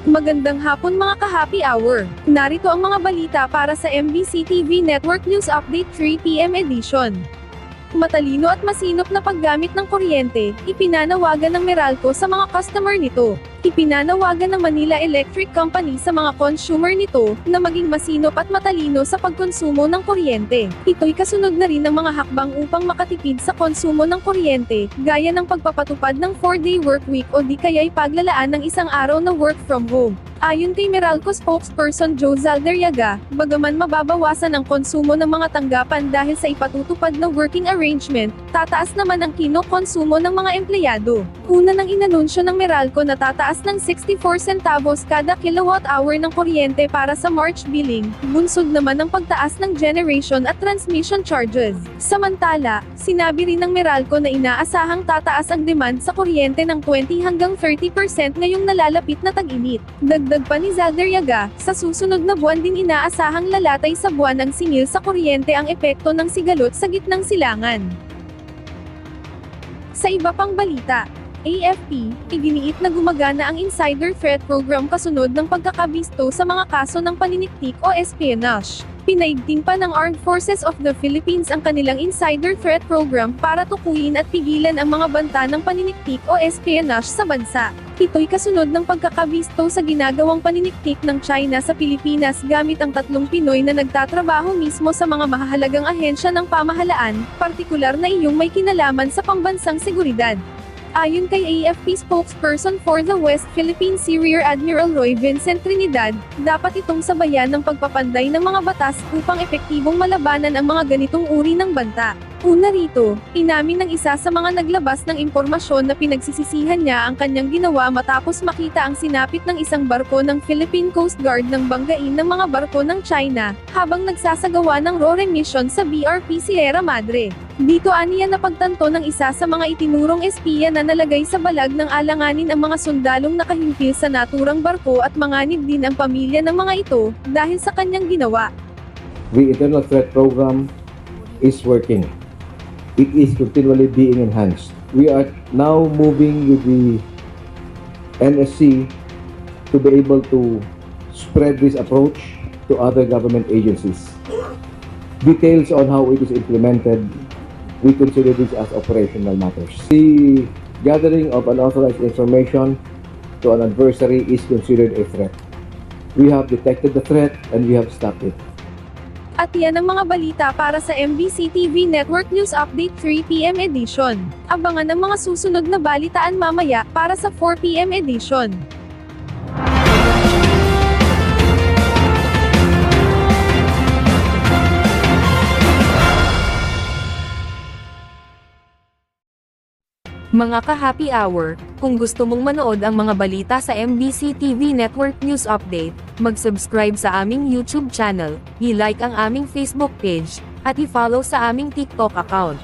Magandang hapon mga ka-happy hour. Narito ang mga balita para sa MBC TV Network News Update 3 PM edition. Matalino at masinop na paggamit ng kuryente, ipinanawagan ng Meralco sa mga customer nito. Ipinanawagan ng Manila Electric Company sa mga consumer nito, na maging masinop at matalino sa pagkonsumo ng kuryente. Ito'y kasunod na rin ng mga hakbang upang makatipid sa konsumo ng kuryente, gaya ng pagpapatupad ng 4-day workweek o di kaya'y paglalaan ng isang araw na work from home. Ayon kay Meralco spokesperson Joe Zaldarriaga, bagaman mababawasan ang konsumo ng mga tanggapan dahil sa ipatutupad na working arrangement, tataas naman ang kinokonsumo ng mga empleyado. Una nang inanunsyo ng Meralco na tataas ng 64 centavos kada kilowatt-hour ng kuryente para sa March billing, bunsod naman ng pagtaas ng generation at transmission charges. Samantala, sinabi rin ng Meralco na inaasahang tataas ang demand sa kuryente ng 20 hanggang 30% ngayong nalalapit na tag-init. Dagdag pa ni Zaldarriaga, sa susunod na buwan din inaasahang lalatay sa buwan ng singil sa kuryente ang epekto ng sigalot sa gitnang silangan. Sa iba pang balita, AFP, iginiit na gumagana ang Insider Threat Program kasunod ng pagkakabisto sa mga kaso ng paniniktik o espionage. Pinaigting pa ng Armed Forces of the Philippines ang kanilang Insider Threat Program para tukuyin at pigilan ang mga banta ng paniniktik o espionage sa bansa. Ito'y kasunod ng pagkakabisto sa ginagawang paniniktik ng China sa Pilipinas gamit ang 3 Pinoy na nagtatrabaho mismo sa mga mahahalagang ahensya ng pamahalaan, partikular na iyong may kinalaman sa pambansang seguridad. Ayon kay AFP spokesperson for the West Philippine Sea Rear Admiral Roy Vincent Trinidad, dapat itong sabayan ng pagpapanday ng mga batas upang epektibong malabanan ang mga ganitong uri ng banta. Una rito, inamin ng isa sa mga naglabas ng impormasyon na pinagsisisihan niya ang kanyang ginawa matapos makita ang sinapit ng isang barko ng Philippine Coast Guard ng banggain ng mga barko ng China, habang nagsasagawa ng RORE mission sa BRP Sierra Madre. Dito aniya napagtanto ng isa sa mga itinurong espiya na nalagay sa balag ng alanganin ang mga sundalong nakahimpil sa naturang barko at manganib din ang pamilya ng mga ito, dahil sa kanyang ginawa. The internal threat program is working. It is continually being enhanced. We are now moving with the NSC to be able to spread this approach to other government agencies. Details on how it is implemented, we consider this as operational matters. The gathering of unauthorized information to an adversary is considered a threat. We have detected the threat and we have stopped it. At yan ang mga balita para sa MBC TV Network News Update 3 PM edition. Abangan ang mga susunod na balitaan mamaya para sa 4 PM edition. Mga ka-happy hour, kung gusto mong manood ang mga balita sa MBC TV Network News Update, mag-subscribe sa aming YouTube channel, i-like ang aming Facebook page, at i-follow sa aming TikTok account.